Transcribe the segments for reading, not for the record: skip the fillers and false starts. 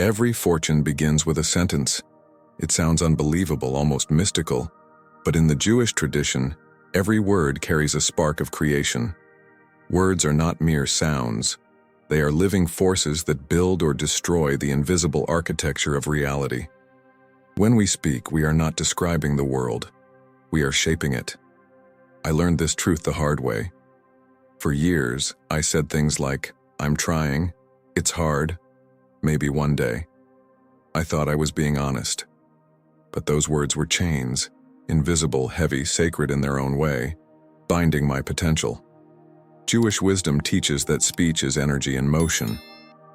Every fortune begins with a sentence. It sounds unbelievable, almost mystical, but in the Jewish tradition, every word carries a spark of creation. Words are not mere sounds. They are living forces that build or destroy the invisible architecture of reality. When we speak, we are not describing the world. We are shaping it. I learned this truth the hard way. For years, I said things like, "I'm trying, it's hard, maybe one day." I thought I was being honest. But those words were chains, invisible, heavy, sacred in their own way, binding my potential. Jewish wisdom teaches that speech is energy in motion.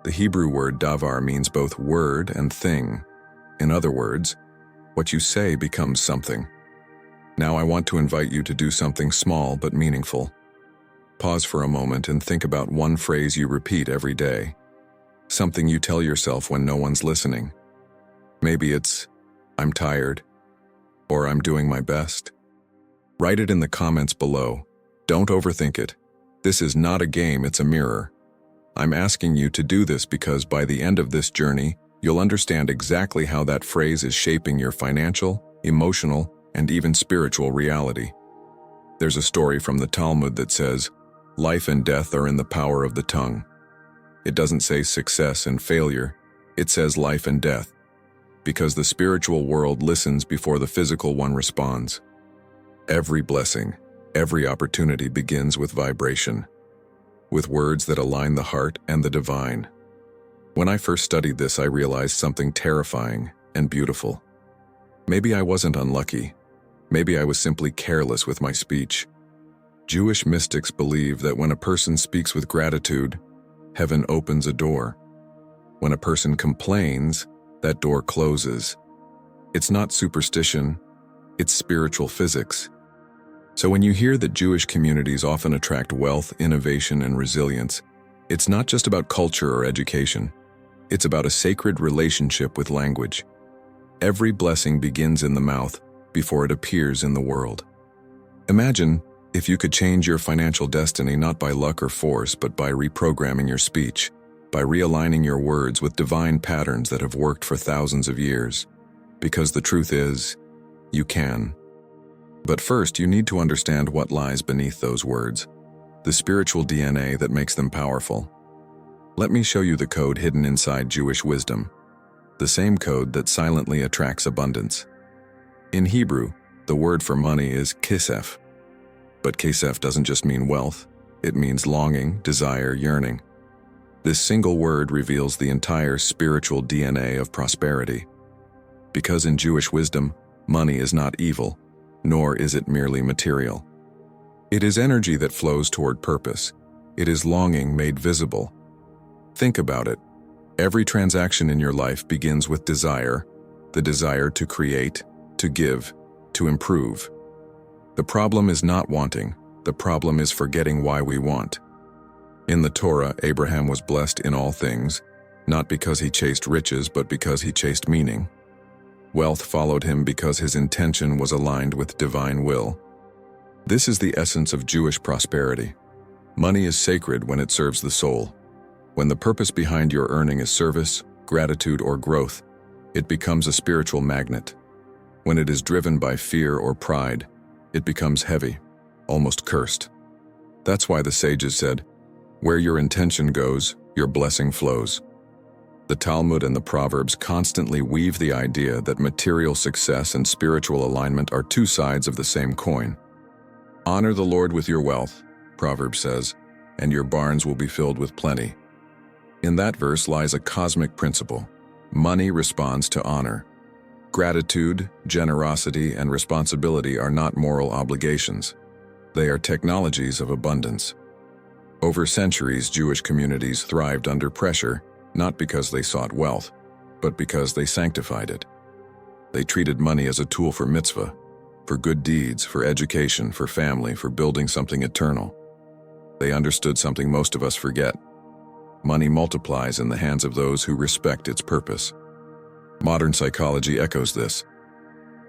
The Hebrew word davar means both word and thing. In other words, what you say becomes something. Now I want to invite you to do something small but meaningful. Pause for a moment and think about one phrase you repeat every day. Something you tell yourself when no one's listening. Maybe it's, "I'm tired," or "I'm doing my best." Write it in the comments below. Don't overthink it. This is not a game, it's a mirror. I'm asking you to do this because by the end of this journey, you'll understand exactly how that phrase is shaping your financial, emotional, and even spiritual reality. There's a story from the Talmud that says, life and death are in the power of the tongue. It doesn't say success and failure, it says life and death, because the spiritual world listens before the physical one responds. Every blessing, every opportunity begins with vibration, with words that align the heart and the divine. When I first studied this, I realized something terrifying and beautiful. Maybe I wasn't unlucky. Maybe I was simply careless with my speech. Jewish mystics believe that when a person speaks with gratitude, heaven opens a door. When a person complains, that door closes. It's not superstition, it's spiritual physics. So when you hear that Jewish communities often attract wealth, innovation, and resilience, it's not just about culture or education. It's about a sacred relationship with language. Every blessing begins in the mouth before it appears in the world. Imagine if you could change your financial destiny not by luck or force, but by reprogramming your speech, by realigning your words with divine patterns that have worked for thousands of years. Because the truth is, you can. But first, you need to understand what lies beneath those words, the spiritual DNA that makes them powerful. Let me show you the code hidden inside Jewish wisdom, the same code that silently attracts abundance. In Hebrew, the word for money is kesef. But kesef doesn't just mean wealth, it means longing, desire, yearning. This single word reveals the entire spiritual DNA of prosperity. Because in Jewish wisdom, money is not evil, nor is it merely material. It is energy that flows toward purpose. It is longing made visible. Think about it. Every transaction in your life begins with desire, the desire to create, to give, to improve. The problem is not wanting. The problem is forgetting why we want. In the Torah, Abraham was blessed in all things, not because he chased riches, but because he chased meaning. Wealth followed him because his intention was aligned with divine will. This is the essence of Jewish prosperity. Money is sacred when it serves the soul. When the purpose behind your earning is service, gratitude, or growth, it becomes a spiritual magnet. When it is driven by fear or pride, it becomes heavy, almost cursed. That's why the sages said, "Where your intention goes, your blessing flows." The Talmud and the Proverbs constantly weave the idea that material success and spiritual alignment are two sides of the same coin. Honor the Lord with your wealth, Proverbs says, and your barns will be filled with plenty. In that verse lies a cosmic principle. Money responds to honor. Gratitude, generosity, and responsibility are not moral obligations. They are technologies of abundance. Over centuries, Jewish communities thrived under pressure, not because they sought wealth, but because they sanctified it. They treated money as a tool for mitzvah, for good deeds, for education, for family, for building something eternal. They understood something most of us forget. Money multiplies in the hands of those who respect its purpose. Modern psychology echoes this.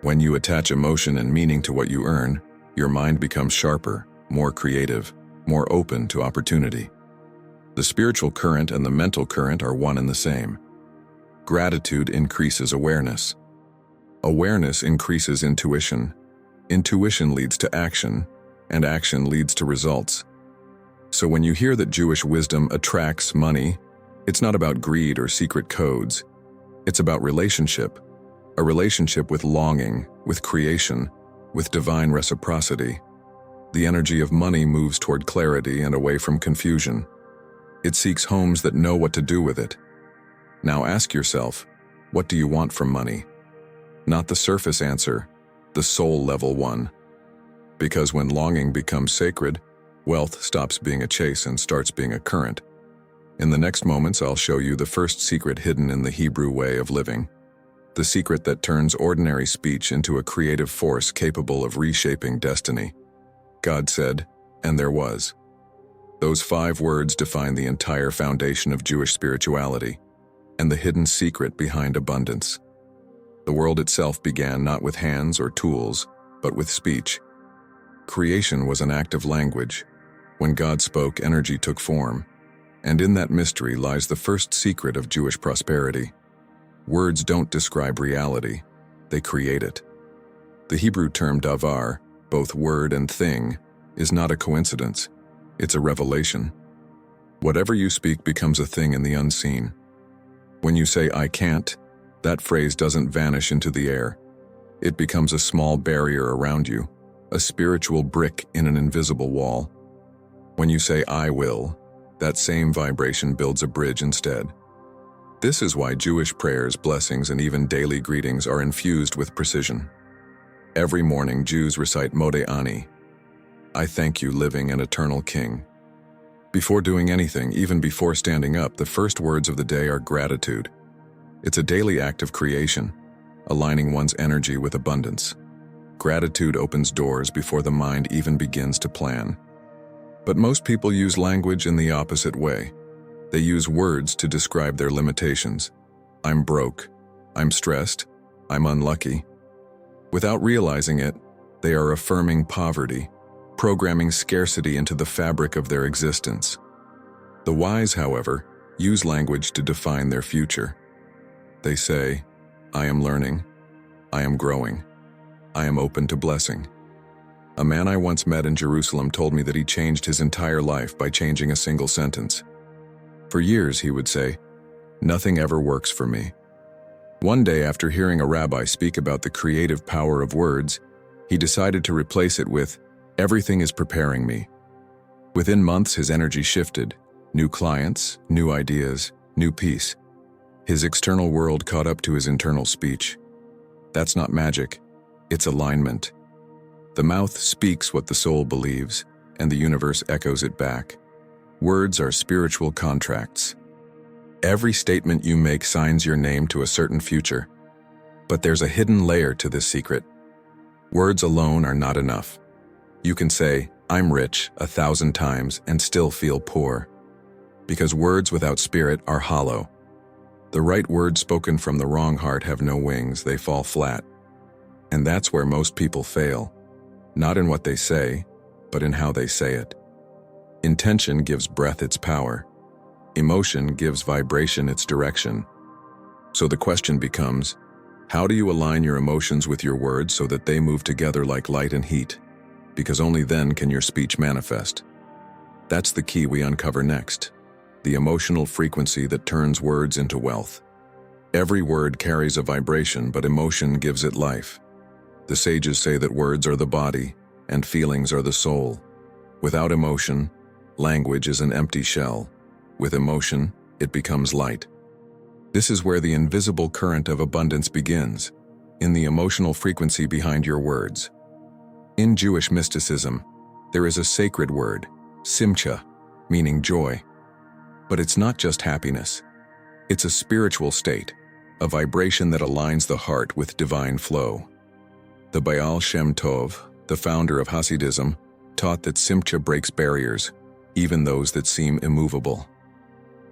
When you attach emotion and meaning to what you earn, your mind becomes sharper, more creative, more open to opportunity. The spiritual current and the mental current are one and the same. Gratitude increases awareness. Awareness increases intuition. Intuition leads to action, and action leads to results. So when you hear that Jewish wisdom attracts money, it's not about greed or secret codes. It's about relationship. A relationship with longing, with creation, with divine reciprocity. The energy of money moves toward clarity and away from confusion. It seeks homes that know what to do with it. Now ask yourself, what do you want from money? Not the surface answer, the soul level one. Because when longing becomes sacred, wealth stops being a chase and starts being a current. In the next moments, I'll show you the first secret hidden in the Hebrew way of living. The secret that turns ordinary speech into a creative force capable of reshaping destiny. God said, and there was. Those 5 words define the entire foundation of Jewish spirituality and the hidden secret behind abundance. The world itself began not with hands or tools, but with speech. Creation was an act of language. When God spoke, energy took form. And in that mystery lies the first secret of Jewish prosperity. Words don't describe reality, they create it. The Hebrew term davar, both word and thing, is not a coincidence. It's a revelation. Whatever you speak becomes a thing in the unseen. When you say, "I can't," that phrase doesn't vanish into the air. It becomes a small barrier around you, a spiritual brick in an invisible wall. When you say, "I will," that same vibration builds a bridge instead. This is why Jewish prayers, blessings, and even daily greetings are infused with precision. Every morning, Jews recite Modeh Ani, I thank you, living and eternal King. Before doing anything, even before standing up, the first words of the day are gratitude. It's a daily act of creation, aligning one's energy with abundance. Gratitude opens doors before the mind even begins to plan. But most people use language in the opposite way. They use words to describe their limitations. I'm broke. I'm stressed. I'm unlucky. Without realizing it, they are affirming poverty, programming scarcity into the fabric of their existence. The wise, however, use language to define their future. They say, I am learning. I am growing. I am open to blessing. A man I once met in Jerusalem told me that he changed his entire life by changing a single sentence. For years, he would say, nothing ever works for me. One day, after hearing a rabbi speak about the creative power of words, he decided to replace it with, everything is preparing me. Within months, his energy shifted. New clients, new ideas, new peace. His external world caught up to his internal speech. That's not magic. It's alignment. The mouth speaks what the soul believes, and the universe echoes it back. Words are spiritual contracts. Every statement you make signs your name to a certain future. But there's a hidden layer to this secret. Words alone are not enough. You can say, I'm rich 1,000 times and still feel poor. Because words without spirit are hollow. The right words spoken from the wrong heart have no wings, they fall flat. And that's where most people fail. Not in what they say, but in how they say it. Intention gives breath its power. Emotion gives vibration its direction. So the question becomes, how do you align your emotions with your words so that they move together like light and heat? Because only then can your speech manifest. That's the key we uncover next. The emotional frequency that turns words into wealth. Every word carries a vibration, but emotion gives it life. The sages say that words are the body, and feelings are the soul. Without emotion, language is an empty shell. With emotion, it becomes light. This is where the invisible current of abundance begins, in the emotional frequency behind your words. In Jewish mysticism, there is a sacred word, simcha, meaning joy. But it's not just happiness. It's a spiritual state, a vibration that aligns the heart with divine flow. The Baal Shem Tov, the founder of Hasidism, taught that simcha breaks barriers, even those that seem immovable.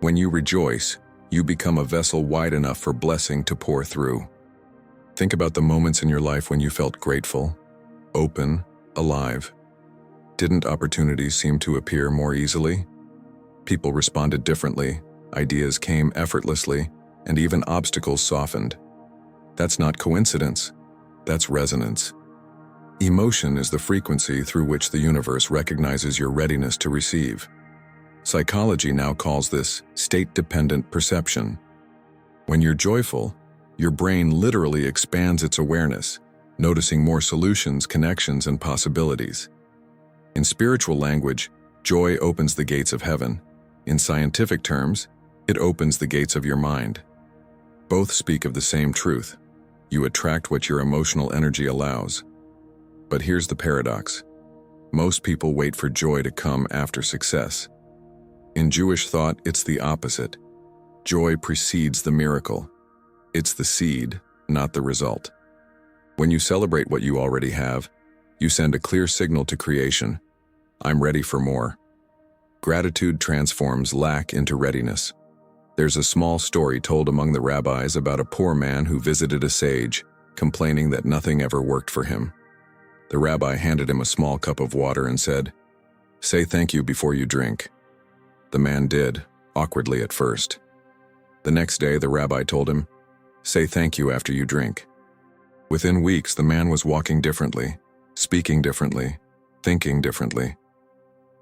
When you rejoice, you become a vessel wide enough for blessing to pour through. Think about the moments in your life when you felt grateful, open, alive. Didn't opportunities seem to appear more easily? People responded differently, ideas came effortlessly, and even obstacles softened. That's not coincidence, that's resonance. Emotion is the frequency through which the universe recognizes your readiness to receive. Psychology now calls this state-dependent perception. When you're joyful, your brain literally expands its awareness, noticing more solutions, connections, and possibilities. In spiritual language, joy opens the gates of heaven. In scientific terms, it opens the gates of your mind. Both speak of the same truth. You attract what your emotional energy allows. But here's the paradox. Most people wait for joy to come after success. In Jewish thought, it's the opposite. Joy precedes the miracle. It's the seed, not the result. When you celebrate what you already have, you send a clear signal to creation. I'm ready for more. Gratitude transforms lack into readiness. There's a small story told among the rabbis about a poor man who visited a sage, complaining that nothing ever worked for him. The rabbi handed him a small cup of water and said, "Say thank you before you drink." The man did, awkwardly at first. The next day, the rabbi told him, "Say thank you after you drink." Within weeks, the man was walking differently, speaking differently, thinking differently.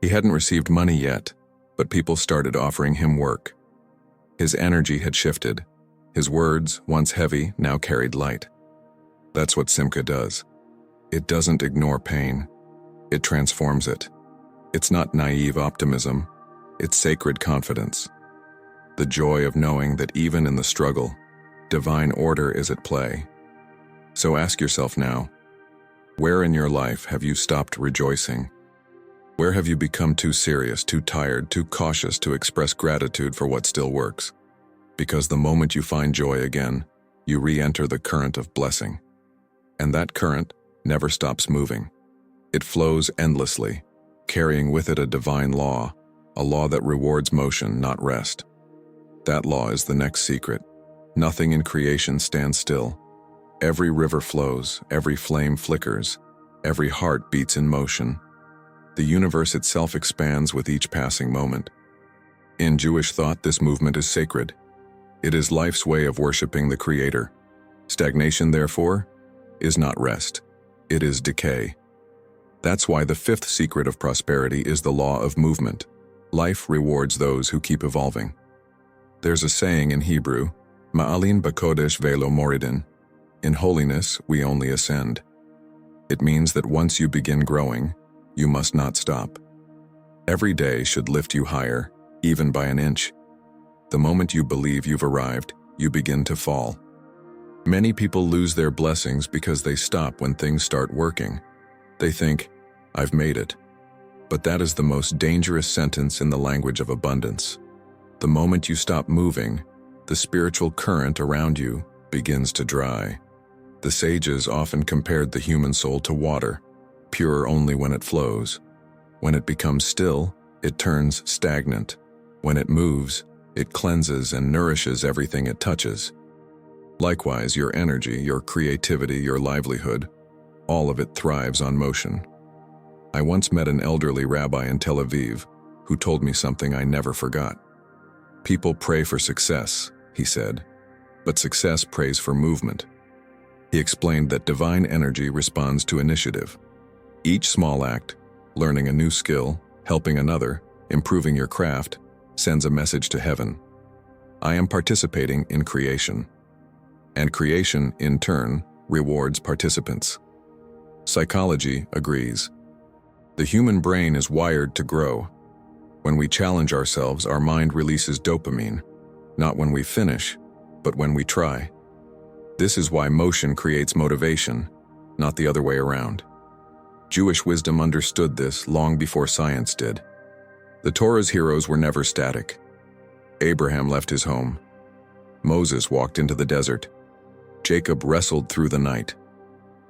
He hadn't received money yet, but people started offering him work. His energy had shifted. His words, once heavy, now carried light. That's what Simcha does. It doesn't ignore pain. It transforms it. It's not naive optimism. It's sacred confidence. The joy of knowing that even in the struggle, divine order is at play. So ask yourself now, where in your life have you stopped rejoicing? Where have you become too serious, too tired, too cautious to express gratitude for what still works? Because the moment you find joy again, you re-enter the current of blessing. And that current never stops moving. It flows endlessly, carrying with it a divine law, a law that rewards motion, not rest. That law is the next secret. Nothing in creation stands still. Every river flows, every flame flickers, every heart beats in motion. The universe itself expands with each passing moment. In Jewish thought, this movement is sacred. It is life's way of worshiping the Creator. Stagnation, therefore, is not rest. It is decay. That's why the fifth secret of prosperity is the law of movement. Life rewards those who keep evolving. There's a saying in Hebrew, Ma'alin b'kodesh ve'lo moridin. In holiness, we only ascend. It means that once you begin growing, you must not stop. Every day should lift you higher, even by an inch. The moment you believe you've arrived, you begin to fall. Many people lose their blessings because they stop when things start working. They think, "I've made it." But that is the most dangerous sentence in the language of abundance. The moment you stop moving, the spiritual current around you begins to dry. The sages often compared the human soul to water, pure only when it flows. When it becomes still, it turns stagnant. When it moves, it cleanses and nourishes everything it touches. Likewise, your energy, your creativity, your livelihood, all of it thrives on motion. I once met an elderly rabbi in Tel Aviv who told me something I never forgot. "People pray for success," he said, "but success prays for movement." He explained that divine energy responds to initiative. Each small act, learning a new skill, helping another, improving your craft, sends a message to heaven. I am participating in creation. And creation, in turn, rewards participants. Psychology agrees. The human brain is wired to grow. When we challenge ourselves, our mind releases dopamine, not when we finish, but when we try. This is why motion creates motivation, not the other way around. Jewish wisdom understood this long before science did. The Torah's heroes were never static. Abraham left his home. Moses walked into the desert. Jacob wrestled through the night.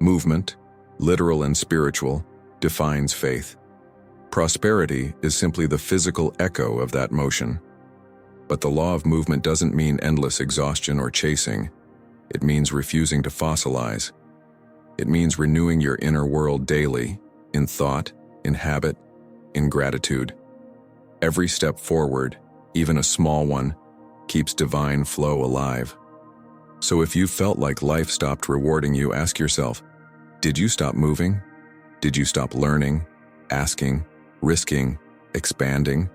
Movement, literal and spiritual, defines faith. Prosperity is simply the physical echo of that motion. But the law of movement doesn't mean endless exhaustion or chasing. It means refusing to fossilize. It means renewing your inner world daily, in thought, in habit, in gratitude. Every step forward, even a small one, keeps divine flow alive. So if you felt like life stopped rewarding you, ask yourself, did you stop moving? Did you stop learning, asking, risking, expanding?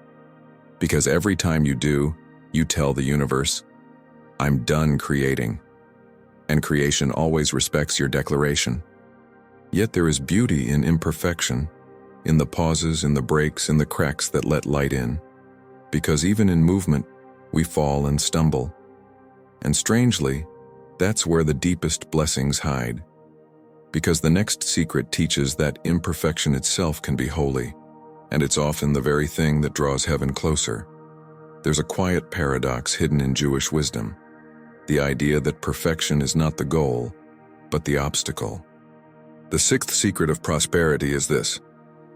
Because every time you do, you tell the universe, I'm done creating. And creation always respects your declaration. Yet there is beauty in imperfection, in the pauses, in the breaks, in the cracks that let light in. Because even in movement, we fall and stumble. And strangely, that's where the deepest blessings hide. Because the next secret teaches that imperfection itself can be holy, and it's often the very thing that draws heaven closer. There's a quiet paradox hidden in Jewish wisdom, the idea that perfection is not the goal, but the obstacle. The sixth secret of prosperity is this: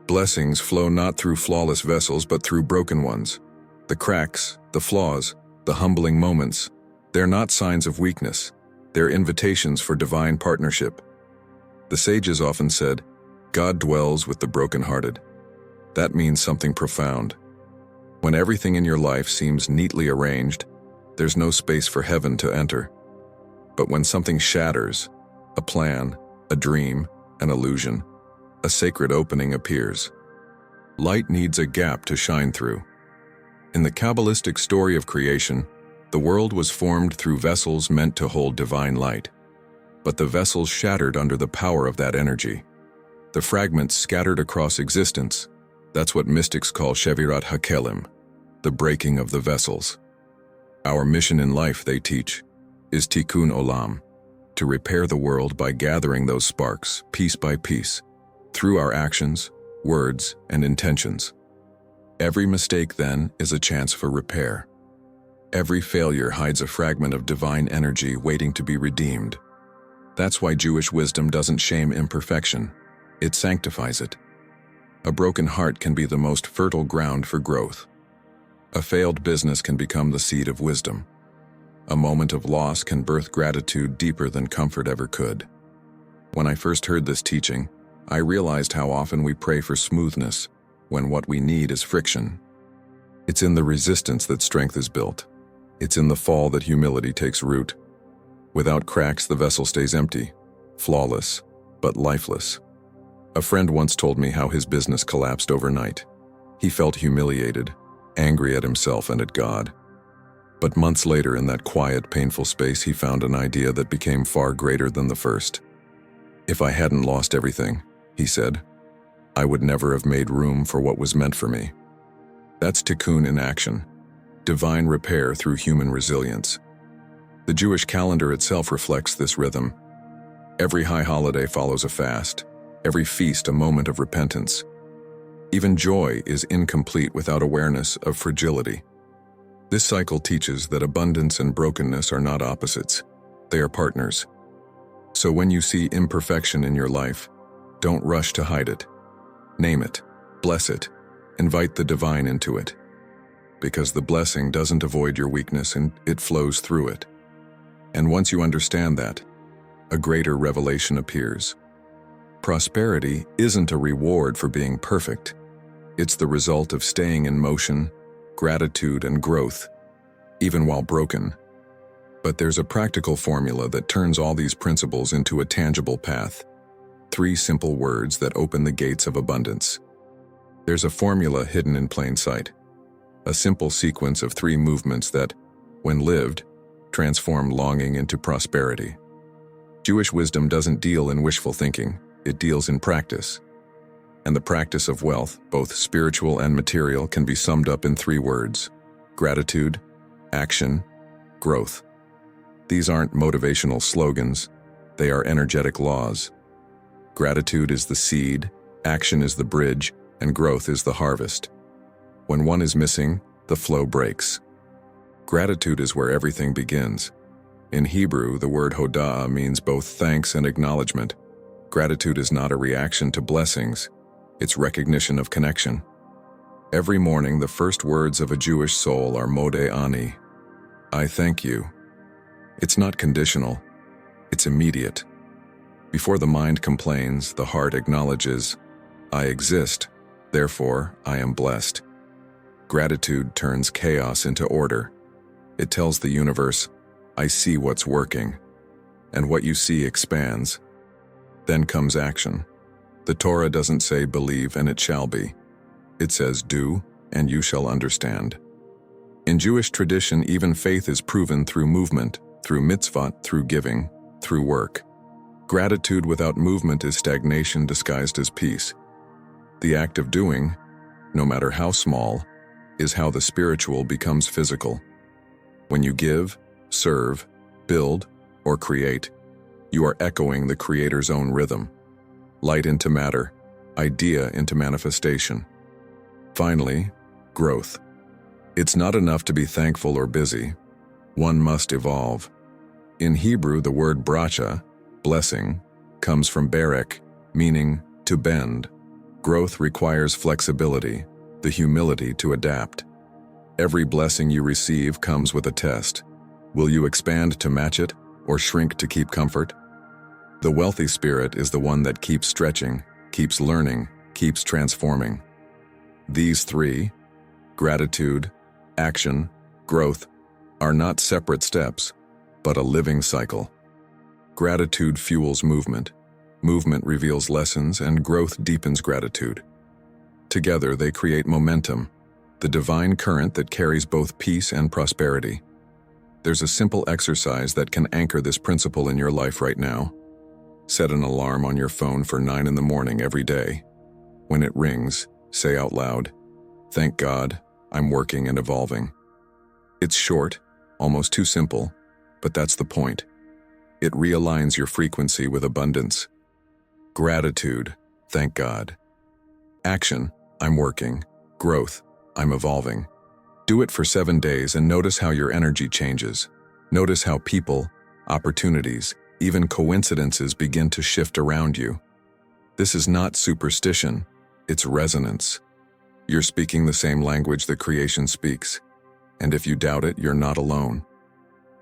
blessings flow not through flawless vessels, but through broken ones. The cracks, the flaws, the humbling moments, they're not signs of weakness. They're invitations for divine partnership. The sages often said, God dwells with the brokenhearted. That means something profound. When everything in your life seems neatly arranged, there's no space for heaven to enter. But when something shatters, a plan, a dream, an illusion, a sacred opening appears. Light needs a gap to shine through. In the Kabbalistic story of creation, the world was formed through vessels meant to hold divine light. But the vessels shattered under the power of that energy. The fragments scattered across existence. That's what mystics call Shevirat HaKelim, the breaking of the vessels. Our mission in life, they teach, is Tikkun Olam, to repair the world by gathering those sparks, piece by piece, through our actions, words, and intentions. Every mistake, then, is a chance for repair. Every failure hides a fragment of divine energy waiting to be redeemed. That's why Jewish wisdom doesn't shame imperfection. It sanctifies it. A broken heart can be the most fertile ground for growth. A failed business can become the seed of wisdom. A moment of loss can birth gratitude deeper than comfort ever could. When I first heard this teaching, I realized how often we pray for smoothness when what we need is friction. It's in the resistance that strength is built. It's in the fall that humility takes root. Without cracks, the vessel stays empty, flawless, but lifeless. A friend once told me how his business collapsed overnight. He felt humiliated, angry at himself and at God. But months later, in that quiet, painful space, he found an idea that became far greater than the first. If I hadn't lost everything, he said, I would never have made room for what was meant for me. That's tikkun in action, divine repair through human resilience. The Jewish calendar itself reflects this rhythm. Every high holiday follows a fast, every feast a moment of repentance. Even joy is incomplete without awareness of fragility. This cycle teaches that abundance and brokenness are not opposites, they are partners. So when you see imperfection in your life, don't rush to hide it. Name it, bless it, invite the divine into it. Because the blessing doesn't avoid your weakness and it flows through it. And once you understand that, a greater revelation appears. Prosperity isn't a reward for being perfect. It's the result of staying in motion, gratitude, and growth, even while broken. But there's a practical formula that turns all these principles into a tangible path. 3 simple words that open the gates of abundance. There's a formula hidden in plain sight. A simple sequence of 3 movements that, when lived, transform longing into prosperity. Jewish wisdom doesn't deal in wishful thinking, it deals in practice. And the practice of wealth, both spiritual and material, can be summed up in 3 words: gratitude, action, growth. These aren't motivational slogans, they are energetic laws. Gratitude is the seed, action is the bridge, and growth is the harvest. When one is missing, the flow breaks. Gratitude is where everything begins. In Hebrew, the word hoda'ah means both thanks and acknowledgement. Gratitude is not a reaction to blessings, it's recognition of connection. Every morning, the first words of a Jewish soul are Modeh Ani, I thank you. It's not conditional, it's immediate. Before the mind complains, the heart acknowledges, I exist, therefore I am blessed. Gratitude turns chaos into order. It tells the universe, I see what's working, and what you see expands. Then comes action. The Torah doesn't say believe and it shall be. It says do and you shall understand. In Jewish tradition, even faith is proven through movement, through mitzvot, through giving, through work. Gratitude without movement is stagnation disguised as peace. The act of doing, no matter how small, is how the spiritual becomes physical. When you give, serve, build, or create, you are echoing the Creator's own rhythm. Light into matter, idea into manifestation. Finally, growth. It's not enough to be thankful or busy. One must evolve. In Hebrew, the word bracha, blessing, comes from berek, meaning to bend. Growth requires flexibility, the humility to adapt. Every blessing you receive comes with a test. Will you expand to match it, or shrink to keep comfort? The wealthy spirit is the one that keeps stretching, keeps learning, keeps transforming. These three, gratitude, action, growth, are not separate steps, but a living cycle. Gratitude fuels movement. Movement reveals lessons, and growth deepens gratitude. Together, they create momentum, the divine current that carries both peace and prosperity. There's a simple exercise that can anchor this principle in your life right now. Set an alarm on your phone for 9 in the morning every day. When it rings, say out loud, "Thank God, I'm working and evolving." It's short, almost too simple, but that's the point. It realigns your frequency with abundance. Gratitude, thank God. Action, I'm working. Growth, I'm evolving. Do it for 7 days and notice how your energy changes. Notice how people, opportunities, even coincidences begin to shift around you. This is not superstition, it's resonance. You're speaking the same language that creation speaks, and if you doubt it, you're not alone.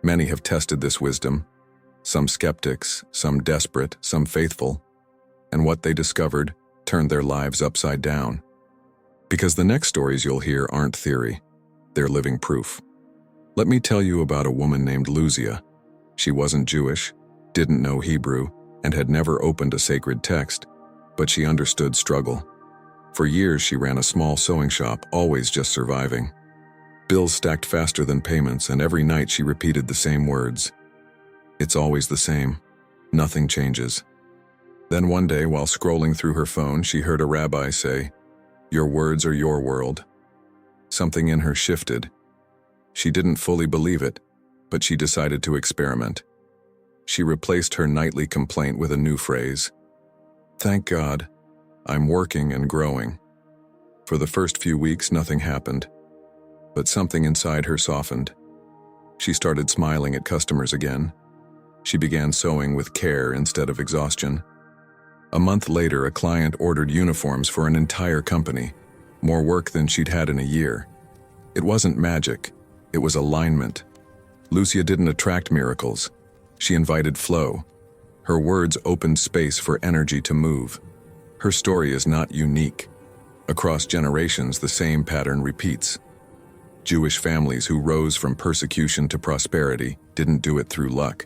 Many have tested this wisdom, some skeptics, some desperate, some faithful, and what they discovered turned their lives upside down. Because the next stories you'll hear aren't theory, they're living proof. Let me tell you about a woman named Lucia. She wasn't Jewish, didn't know Hebrew, and had never opened a sacred text, but she understood struggle. For years she ran a small sewing shop, always just surviving. Bills stacked faster than payments, and every night she repeated the same words. It's always the same. Nothing changes. Then one day, while scrolling through her phone, she heard a rabbi say, "Your words are your world." Something in her shifted. She didn't fully believe it, but she decided to experiment. She replaced her nightly complaint with a new phrase. "Thank God, I'm working and growing." For the first few weeks, nothing happened, but something inside her softened. She started smiling at customers again. She began sewing with care instead of exhaustion. A month later, a client ordered uniforms for an entire company, more work than she'd had in a year. It wasn't magic, it was alignment. Lucia didn't attract miracles. She invited flow. Her words opened space for energy to move. Her story is not unique. Across generations, the same pattern repeats. Jewish families who rose from persecution to prosperity didn't do it through luck.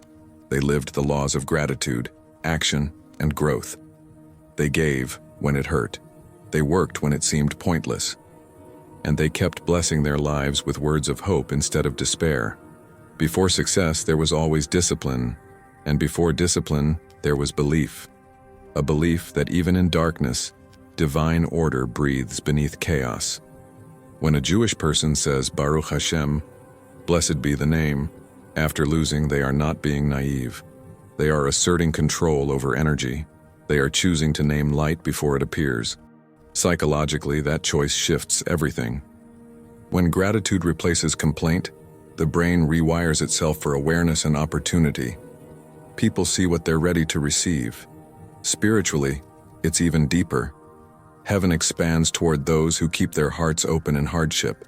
They lived the laws of gratitude, action, and growth. They gave when it hurt. They worked when it seemed pointless. And they kept blessing their lives with words of hope instead of despair. Before success, there was always discipline, and before discipline, there was belief. A belief that even in darkness, divine order breathes beneath chaos. When a Jewish person says Baruch Hashem, blessed be the name, after losing, they are not being naive. They are asserting control over energy. They are choosing to name light before it appears. Psychologically, that choice shifts everything. When gratitude replaces complaint, the brain rewires itself for awareness and opportunity. People see what they're ready to receive. Spiritually, it's even deeper. Heaven expands toward those who keep their hearts open in hardship.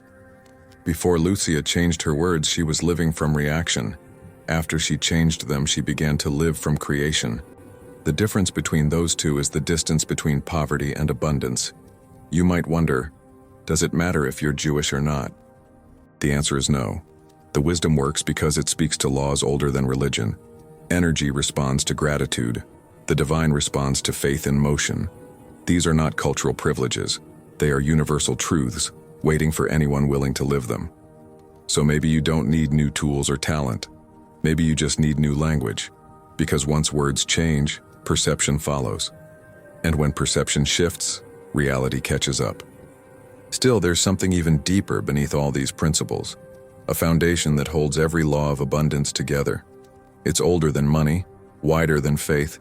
Before Lucia changed her words, she was living from reaction. After she changed them, she began to live from creation. The difference between those two is the distance between poverty and abundance. You might wonder, does it matter if you're Jewish or not? The answer is no. The wisdom works because it speaks to laws older than religion. Energy responds to gratitude. The divine responds to faith in motion. These are not cultural privileges. They are universal truths, waiting for anyone willing to live them. So maybe you don't need new tools or talent. Maybe you just need new language. Because once words change, perception follows. And when perception shifts, reality catches up. Still, there's something even deeper beneath all these principles. A foundation that holds every law of abundance together. It's older than money, wider than faith,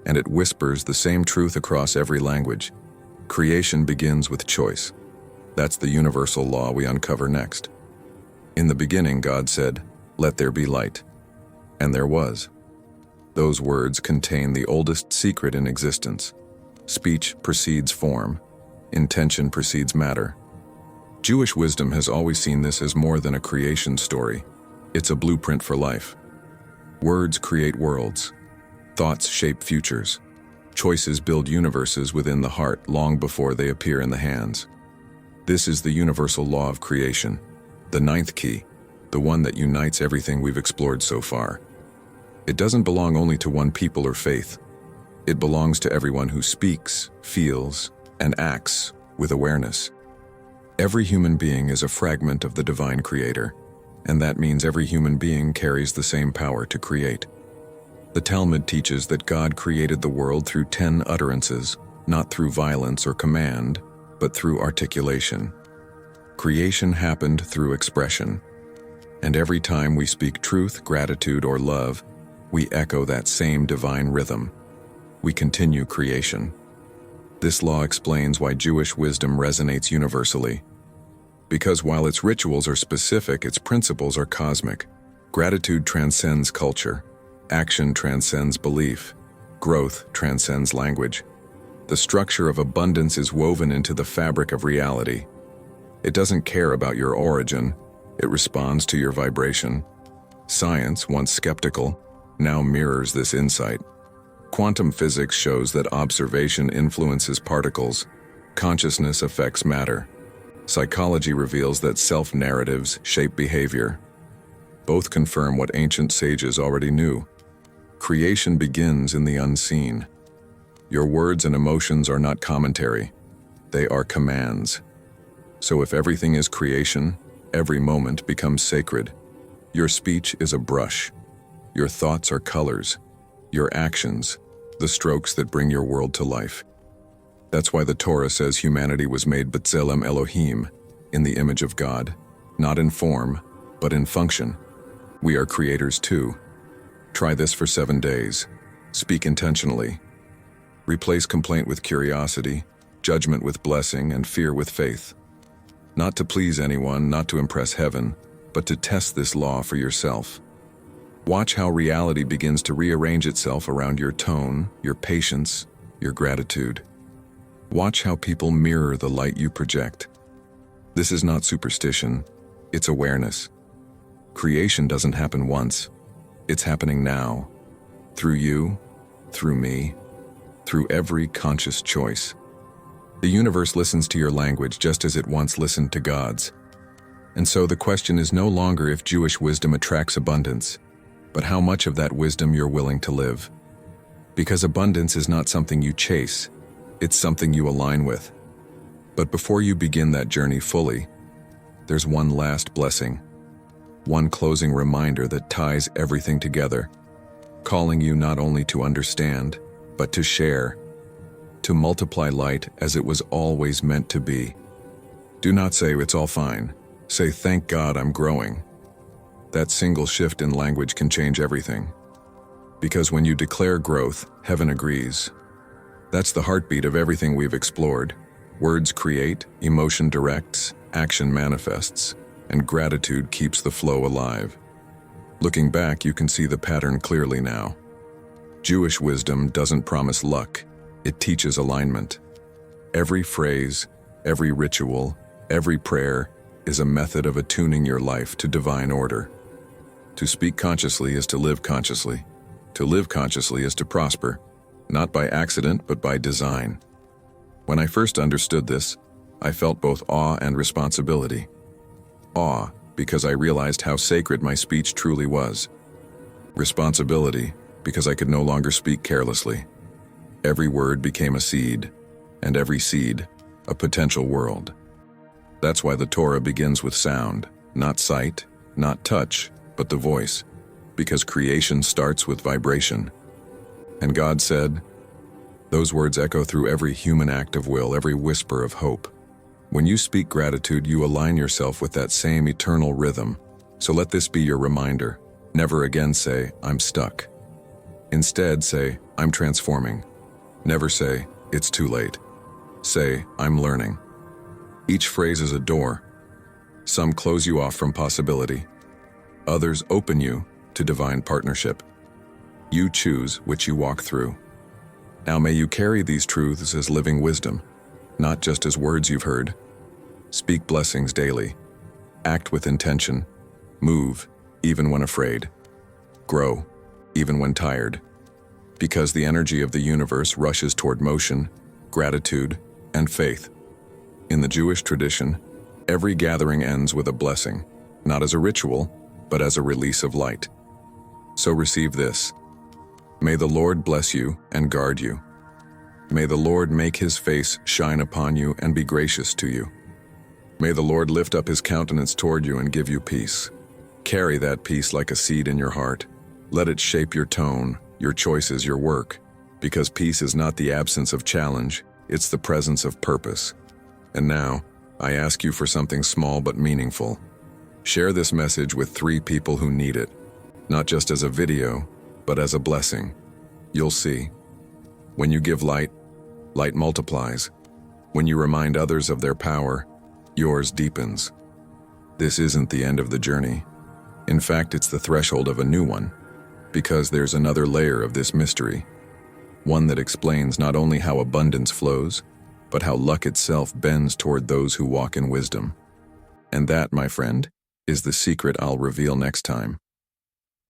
and it whispers the same truth across every language. Creation begins with choice. That's the universal law we uncover next. In the beginning, God said, "Let there be light." And there was. Those words contain the oldest secret in existence. Speech precedes form. Intention precedes matter. Jewish wisdom has always seen this as more than a creation story. It's a blueprint for life. Words create worlds. Thoughts shape futures. Choices build universes within the heart long before they appear in the hands. This is the universal law of creation, the ninth key, the one that unites everything we've explored so far. It doesn't belong only to one people or faith. It belongs to everyone who speaks, feels, and acts with awareness. Every human being is a fragment of the divine creator, and that means every human being carries the same power to create. The Talmud teaches that God created the world through 10 utterances, not through violence or command, but through articulation. Creation happened through expression. And every time we speak truth, gratitude, or love, we echo that same divine rhythm. We continue creation. This law explains why Jewish wisdom resonates universally. Because while its rituals are specific, its principles are cosmic. Gratitude transcends culture. Action transcends belief. Growth transcends language. The structure of abundance is woven into the fabric of reality. It doesn't care about your origin. It responds to your vibration. Science, once skeptical, now mirrors this insight. Quantum physics shows that observation influences particles. Consciousness affects matter. Psychology reveals that self-narratives shape behavior. Both confirm what ancient sages already knew. Creation begins in the unseen. Your words and emotions are not commentary. They are commands. So if everything is creation, every moment becomes sacred. Your speech is a brush. Your thoughts are colors. Your actions, the strokes that bring your world to life. That's why the Torah says humanity was made B'Tselem Elohim, in the image of God, not in form, but in function. We are creators too. Try this for 7 days. Speak intentionally. Replace complaint with curiosity, judgment with blessing, and fear with faith. Not to please anyone, not to impress heaven, but to test this law for yourself. Watch how reality begins to rearrange itself around your tone, your patience, your gratitude. Watch how people mirror the light you project. This is not superstition, it's awareness. Creation doesn't happen once. It's happening now. Through you, through me, through every conscious choice. The universe listens to your language just as it once listened to God's. And so the question is no longer if Jewish wisdom attracts abundance, but how much of that wisdom you're willing to live. Because abundance is not something you chase, it's something you align with. But before you begin that journey fully, there's one last blessing. One closing reminder that ties everything together, calling you not only to understand, but to share, to multiply light as it was always meant to be. Do not say it's all fine. Say, thank God I'm growing. That single shift in language can change everything. Because when you declare growth, heaven agrees. That's the heartbeat of everything we've explored. Words create, emotion directs, action manifests, and gratitude keeps the flow alive. Looking back, you can see the pattern clearly now. Jewish wisdom doesn't promise luck, it teaches alignment. Every phrase, every ritual, every prayer is a method of attuning your life to divine order. To speak consciously is to live consciously. To live consciously is to prosper, not by accident but by design. When I first understood this, I felt both awe and responsibility. Awe, because I realized how sacred my speech truly was. Responsibility, because I could no longer speak carelessly. Every word became a seed, and every seed, a potential world. That's why the Torah begins with sound, not sight, not touch, but the voice, because creation starts with vibration. And God said, those words echo through every human act of will, every whisper of hope. When you speak gratitude, you align yourself with that same eternal rhythm. So let this be your reminder. Never again say, I'm stuck. Instead, say, I'm transforming. Never say, it's too late. Say, I'm learning. Each phrase is a door. Some close you off from possibility. Others open you to divine partnership. You choose which you walk through. Now may you carry these truths as living wisdom, not just as words you've heard. Speak blessings daily. Act with intention. Move, even when afraid. Grow, even when tired. Because the energy of the universe rushes toward motion, gratitude, and faith. In the Jewish tradition, every gathering ends with a blessing, not as a ritual, but as a release of light. So receive this. May the Lord bless you and guard you. May the Lord make his face shine upon you and be gracious to you. May the Lord lift up his countenance toward you and give you peace. Carry that peace like a seed in your heart. Let it shape your tone, your choices, your work, because peace is not the absence of challenge, it's the presence of purpose. And now, I ask you for something small but meaningful. Share this message with 3 people who need it, not just as a video, but as a blessing. You'll see. When you give light, light multiplies. When you remind others of their power, yours deepens. This isn't the end of the journey. In fact, it's the threshold of a new one, because there's another layer of this mystery, one that explains not only how abundance flows, but how luck itself bends toward those who walk in wisdom. And that, my friend, is the secret I'll reveal next time.